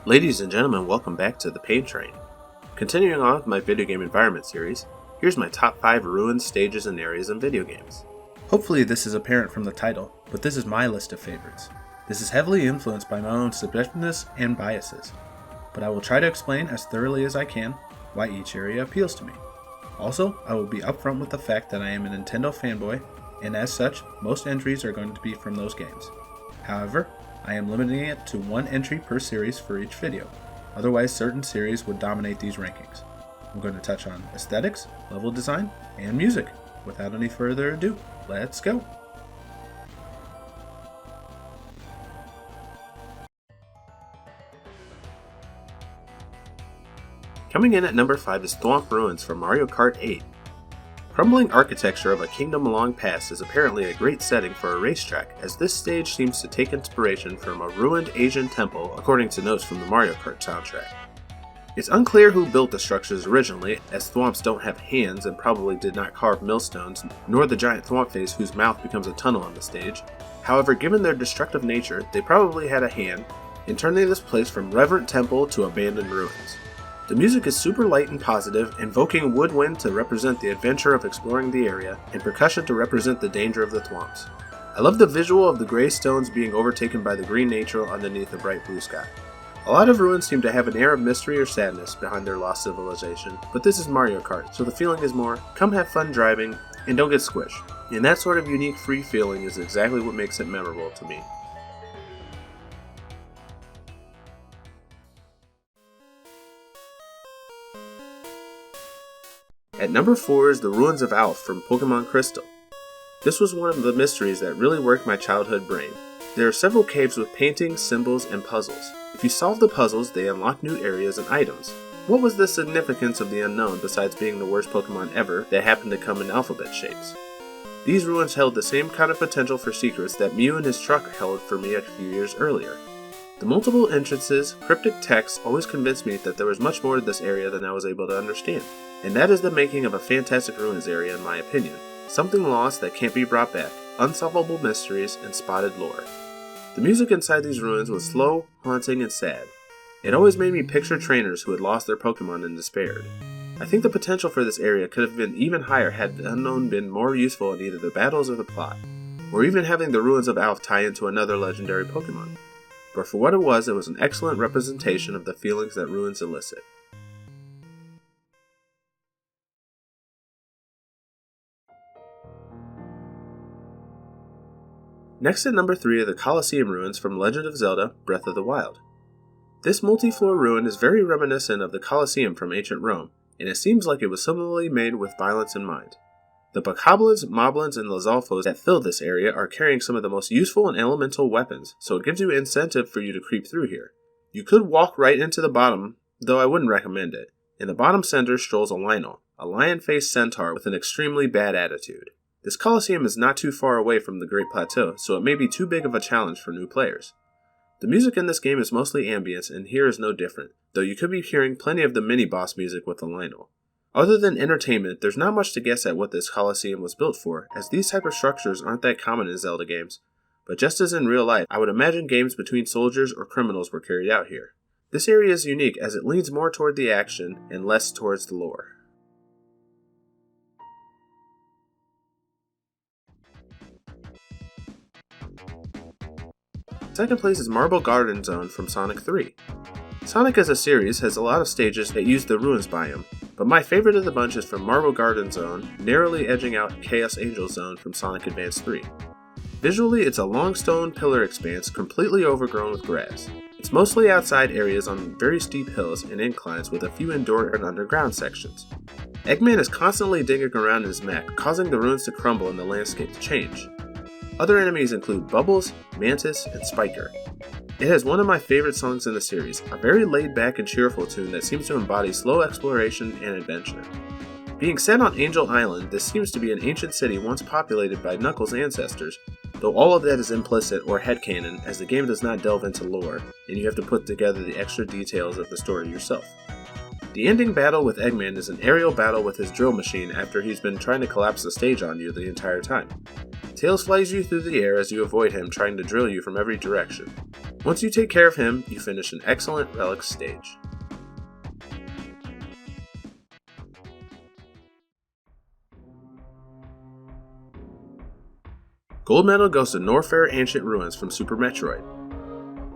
Ladies and gentlemen, welcome back to the Pain Train. Continuing on with my video game environment series, here's my top 5 ruins, stages, and areas in video games. Hopefully this is apparent from the title, but this is my list of favorites. This is heavily influenced by my own subjectiveness and biases, but I will try to explain as thoroughly as I can why each area appeals to me. Also, I will be upfront with the fact that I am a Nintendo fanboy, and as such, most entries are going to be from those games. However, I am limiting it to one entry per series for each video, otherwise certain series would dominate these rankings. I'm going to touch on aesthetics, level design, and music. Without any further ado, let's go! Coming in at number 5 is Thwomp Ruins from Mario Kart 8. Crumbling architecture of a kingdom long past is apparently a great setting for a racetrack, as this stage seems to take inspiration from a ruined Asian temple according to notes from the Mario Kart soundtrack. It's unclear who built the structures originally, as Thwomps don't have hands and probably did not carve millstones, nor the giant Thwomp face whose mouth becomes a tunnel on the stage. However, given their destructive nature, they probably had a hand in turning this place from reverent temple to abandoned ruins. The music is super light and positive, invoking woodwind to represent the adventure of exploring the area, and percussion to represent the danger of the Thwomps. I love the visual of the gray stones being overtaken by the green nature underneath the bright blue sky. A lot of ruins seem to have an air of mystery or sadness behind their lost civilization, but this is Mario Kart, so the feeling is more, come have fun driving, and don't get squished. And that sort of unique free feeling is exactly what makes it memorable to me. At number 4 is the Ruins of Alph from Pokemon Crystal. This was one of the mysteries that really worked my childhood brain. There are several caves with paintings, symbols, and puzzles. If you solve the puzzles, they unlock new areas and items. What was the significance of the unknown besides being the worst Pokemon ever that happened to come in alphabet shapes? These ruins held the same kind of potential for secrets that Mew and his truck held for me a few years earlier. The multiple entrances, cryptic texts always convinced me that there was much more to this area than I was able to understand. And that is the making of a fantastic ruins area in my opinion. Something lost that can't be brought back, unsolvable mysteries, and spotted lore. The music inside these ruins was slow, haunting, and sad. It always made me picture trainers who had lost their Pokemon and despaired. I think the potential for this area could have been even higher had the unknown been more useful in either the battles or the plot, or even having the Ruins of Alph tie into another legendary Pokemon. But for what it was an excellent representation of the feelings that ruins elicit. Next at number 3 are the Coliseum Ruins from Legend of Zelda: Breath of the Wild. This multi-floor ruin is very reminiscent of the Colosseum from ancient Rome, and it seems like it was similarly made with violence in mind. The bokoblins, moblins, and lizalfos that fill this area are carrying some of the most useful and elemental weapons, so it gives you incentive for you to creep through here. You could walk right into the bottom, though I wouldn't recommend it. In the bottom center strolls a Lynel, a lion-faced centaur with an extremely bad attitude. This Coliseum is not too far away from the Great Plateau, so it may be too big of a challenge for new players. The music in this game is mostly ambient, and here is no different, though you could be hearing plenty of the mini-boss music with the Lynel. Other than entertainment, there's not much to guess at what this Coliseum was built for, as these type of structures aren't that common in Zelda games, but just as in real life, I would imagine games between soldiers or criminals were carried out here. This area is unique as it leans more toward the action and less towards the lore. Second place is Marble Garden Zone from Sonic 3. Sonic as a series has a lot of stages that use the ruins biome, but my favorite of the bunch is from Marble Garden Zone, narrowly edging out Chaos Angel Zone from Sonic Advance 3. Visually, it's a long stone pillar expanse completely overgrown with grass. It's mostly outside areas on very steep hills and inclines with a few indoor and underground sections. Eggman is constantly digging around in his mech, causing the ruins to crumble and the landscape to change. Other enemies include Bubbles, Mantis, and Spiker. It has one of my favorite songs in the series, a very laid-back and cheerful tune that seems to embody slow exploration and adventure. Being set on Angel Island, this seems to be an ancient city once populated by Knuckles' ancestors, though all of that is implicit or headcanon as the game does not delve into lore, and you have to put together the extra details of the story yourself. The ending battle with Eggman is an aerial battle with his drill machine after he's been trying to collapse the stage on you the entire time. Tails flies you through the air as you avoid him trying to drill you from every direction. Once you take care of him, you finish an excellent relic stage. Gold medal goes to Norfair Ancient Ruins from Super Metroid.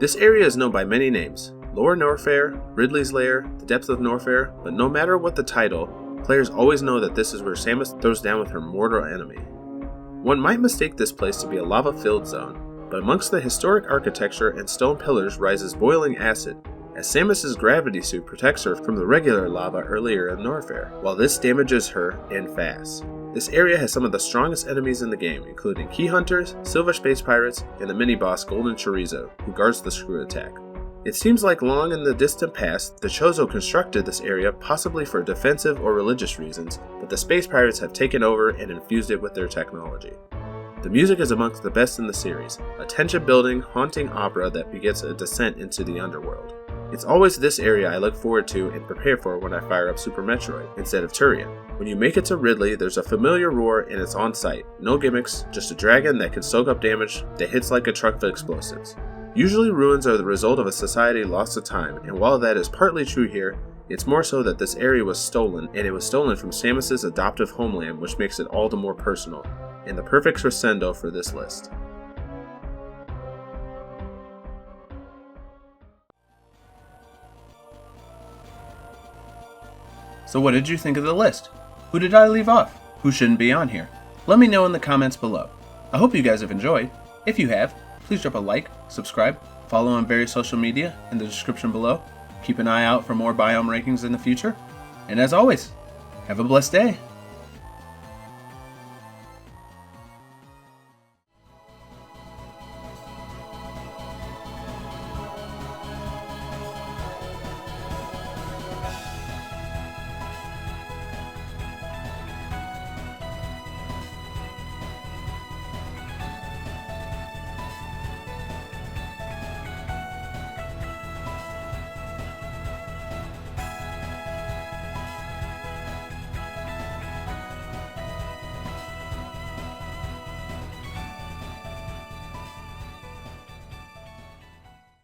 This area is known by many names: Lower Norfair, Ridley's Lair, the Depths of Norfair, but no matter what the title, players always know that this is where Samus throws down with her mortal enemy. One might mistake this place to be a lava-filled zone, but amongst the historic architecture and stone pillars rises boiling acid, as Samus's gravity suit protects her from the regular lava earlier in Norfair, while this damages her and fast. This area has some of the strongest enemies in the game, including Key Hunters, Silver Space Pirates, and the mini-boss Golden Chorizo, who guards the screw attack. It seems like long in the distant past, the Chozo constructed this area possibly for defensive or religious reasons, but the Space Pirates have taken over and infused it with their technology. The music is amongst the best in the series, a tension-building, haunting opera that begets a descent into the underworld. It's always this area I look forward to and prepare for when I fire up Super Metroid, instead of Turian. When you make it to Ridley, there's a familiar roar and it's on site. No gimmicks, just a dragon that can soak up damage that hits like a truck of explosives. Usually ruins are the result of a society lost to time, and while that is partly true here, it's more so that this area was stolen, and it was stolen from Samus's adoptive homeland, which makes it all the more personal, and the perfect crescendo for this list. So what did you think of the list? Who did I leave off? Who shouldn't be on here? Let me know in the comments below. I hope you guys have enjoyed. If you have, please drop a like, subscribe, follow on various social media in the description below. Keep an eye out for more biome rankings in the future. And as always, have a blessed day.